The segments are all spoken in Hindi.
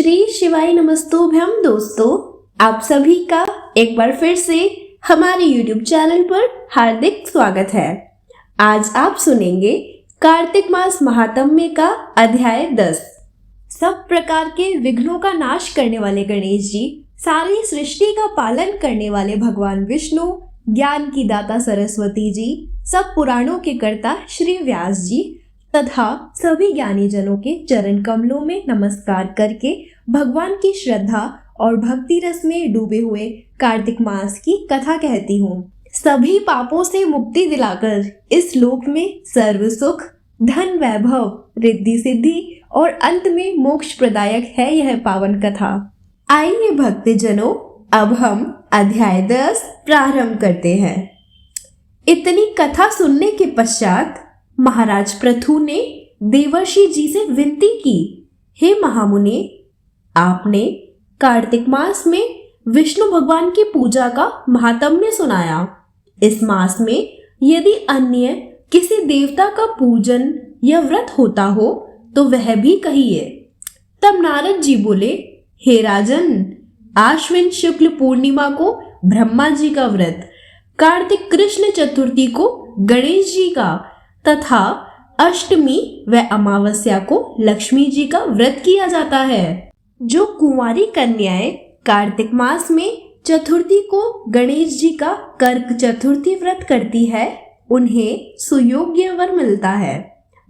श्री शिवाय नमस्तोभ्यम दोस्तों, आप सभी का एक बार फिर से हमारे YouTube चैनल पर हार्दिक स्वागत है। आज आप सुनेंगे कार्तिक मास महात्म्य का अध्याय 10। सब प्रकार के विघ्नों का नाश करने वाले गणेश जी, सारी सृष्टि का पालन करने वाले भगवान विष्णु, ज्ञान की दाता सरस्वती जी, सब पुराणों के कर्ता श्री व्यास जी तथा सभी ज्ञानी जनों के चरण कमलों में नमस्कार करके भगवान की श्रद्धा और भक्ति रस में डूबे हुए कार्तिक मास की कथा कहती हूँ। सभी पापों से मुक्ति दिलाकर इस लोक में सर्व सुख, धन, वैभव, रिद्धि सिद्धि और अंत में मोक्ष प्रदायक है यह पावन कथा। आइए भक्तजनों, अब हम अध्याय 10 प्रारंभ करते हैं। इतनी कथा सुनने के पश्चात महाराज पृथु ने देवर्षि जी से विनती की, हे महामुनि, आपने कार्तिक मास में विष्णु भगवान की पूजा का महात्म्य सुनाया। इस मास में यदि अन्य किसी देवता का पूजन या व्रत होता हो तो वह भी कहिए। तब नारद जी बोले, हे राजन, आश्विन शुक्ल पूर्णिमा को ब्रह्मा जी का व्रत, कार्तिक कृष्ण चतुर्थी को गणेश जी का तथा अष्टमी व अमावस्या को लक्ष्मी जी का व्रत किया जाता है। जो कुंवारी कन्याएं कार्तिक मास में चतुर्थी को गणेश जी का कर्क चतुर्थी व्रत करती है, उन्हें सुयोग्य वर मिलता है।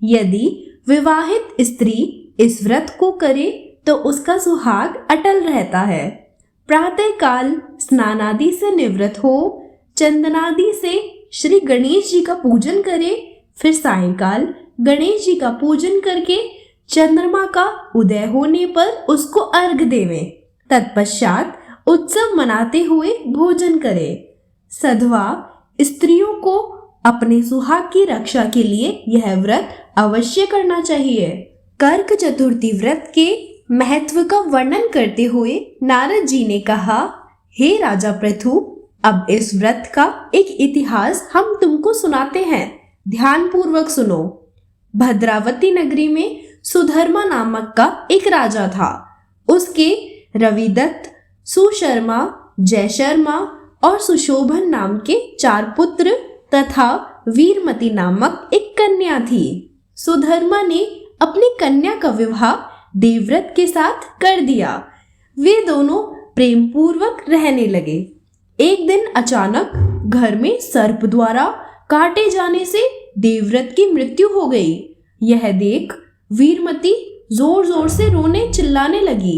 यदि विवाहित स्त्री इस व्रत को करे तो उसका सुहाग अटल रहता है। प्रातः काल स्नानादि से निवृत्त हो चंदनादि से श्री गणेश जी का पूजन करे, फिर सायंकाल गणेश जी का पूजन करके चंद्रमा का उदय होने पर उसको अर्घ देवे। तत्पश्चात उत्सव मनाते हुए भोजन करे। सधवा स्त्रियों को अपने सुहाग की रक्षा के लिए यह व्रत अवश्य करना चाहिए। कर्क चतुर्थी व्रत के महत्व का वर्णन करते हुए नारद जी ने कहा, हे राजा पृथु, अब इस व्रत का एक इतिहास हम तुमको सुनाते हैं, ध्यान पूर्वक सुनो। भद्रावती नगरी में सुधर्मा नामक का एक राजा था। उसके रविदत्त, सुशर्मा, जयशर्मा और सुशोभन नाम के 4 पुत्र तथा वीरमती नामक एक कन्या थी। सुधर्मा ने अपनी कन्या का विवाह देवव्रत के साथ कर दिया। वे दोनों प्रेम पूर्वक रहने लगे। एक दिन अचानक घर में सर्प द्वारा काटे जाने से देवव्रत की मृत्यु हो गई। यह देख वीरमती जोर जोर से रोने चिल्लाने लगी।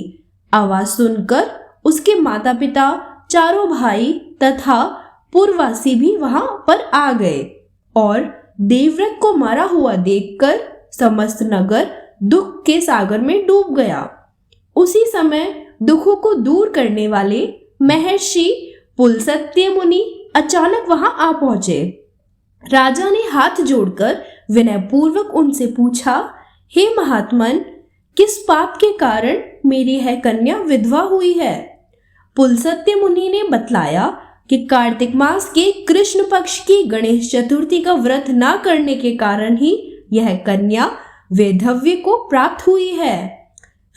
आवाज सुनकर उसके माता पिता, चारों भाई तथा पुरवासी भी वहां पर आ गए और देवव्रत को मारा हुआ देखकर समस्त नगर दुख के सागर में डूब गया। उसी समय दुखों को दूर करने वाले महर्षि पुलस्त्य मुनि अचानक वहां आ पहुंचे। राजा ने हाथ जोड़कर विनय पूर्वक उनसे पूछा, हे महात्मन, किस पाप के कारण मेरी यह कन्या विधवा हुई है? पुलस्त्य मुनि ने बतलाया कि कार्तिक मास के कृष्ण पक्ष की गणेश चतुर्थी का व्रत न करने के कारण ही यह कन्या वैधव्य को प्राप्त हुई है।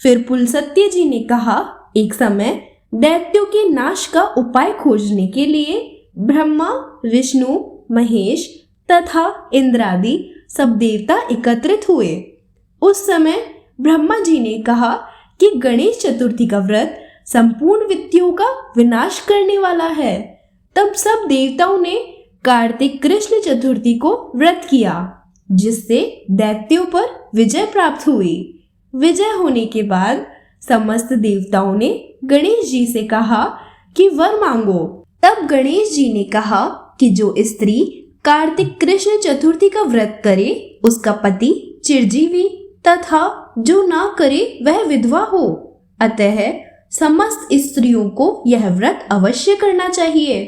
फिर पुलस्त्य जी ने कहा, एक समय दैत्यों के नाश का उपाय खोजने के लिए ब्रह्मा, विष्णु, महेश तथा इंद्रादि सब देवता एकत्रित हुए। उस समय ब्रह्मा जी ने कहा कि गणेश चतुर्थी का व्रत संपूर्ण वित्तियों का विनाश करने वाला है। तब सब देवताओं ने कार्तिक कृष्ण चतुर्थी को व्रत किया, जिससे दैत्यों पर विजय प्राप्त हुई। विजय होने के बाद समस्त देवताओं ने गणेश जी से कहा कि वर मांगो। तब गणेश जी ने कहा कि जो स्त्री कार्तिक कृष्ण चतुर्थी का व्रत करे उसका पति चिरजीवी तथा जो ना करे वह विधवा हो। अतः समस्त स्त्रियों को यह व्रत अवश्य करना चाहिए।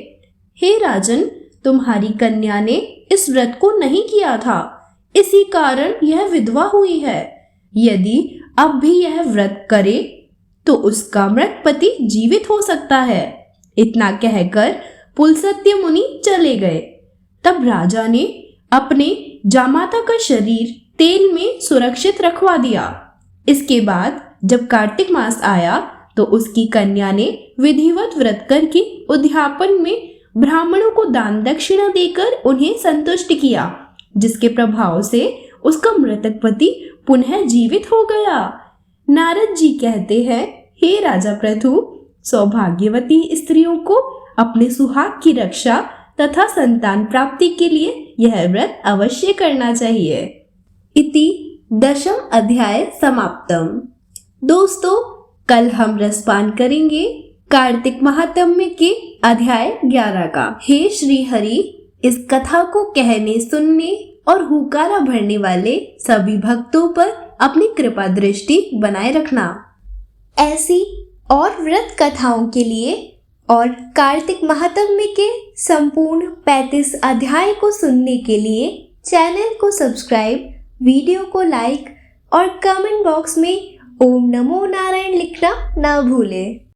हे राजन, तुम्हारी कन्या ने इस व्रत को नहीं किया था, इसी कारण यह विधवा हुई है। यदि अब भी यह व्रत करे तो उसका मृत पति जीवित हो सकता है। इतना कहकर पुलस्त्य मुनि चले गए। तब राजा ने अपने जामाता का शरीर तेल में सुरक्षित रखवा दिया। इसके बाद जब कार्तिक मास आया तो उसकी कन्या ने विधिवत व्रत करके उद्यापन में ब्राह्मणों को दान दक्षिणा देकर उन्हें संतुष्ट किया, जिसके प्रभाव से उसका मृतक पति पुनः जीवित हो गया। नारद जी कहते हैं, हे राजा पृथु, सौभाग्यवती स्त्रियों को अपने सुहाग की रक्षा तथा संतान प्राप्ति के लिए यह व्रत अवश्य करना चाहिए। इति दशम अध्याय समाप्तम। दोस्तों, कल हम रसपान करेंगे कार्तिक महात्म्य के अध्याय 11 का। हे श्री हरि, इस कथा को कहने, सुनने और हुकारा भरने वाले सभी भक्तों पर अपनी कृपा दृष्टि बनाए रखना। ऐसी और व्रत कथाओं के लिए और कार्तिक महात्म्य के संपूर्ण 35 अध्याय को सुनने के लिए चैनल को सब्सक्राइब, वीडियो को लाइक और कमेंट बॉक्स में ओम नमो नारायण लिखना ना भूलें।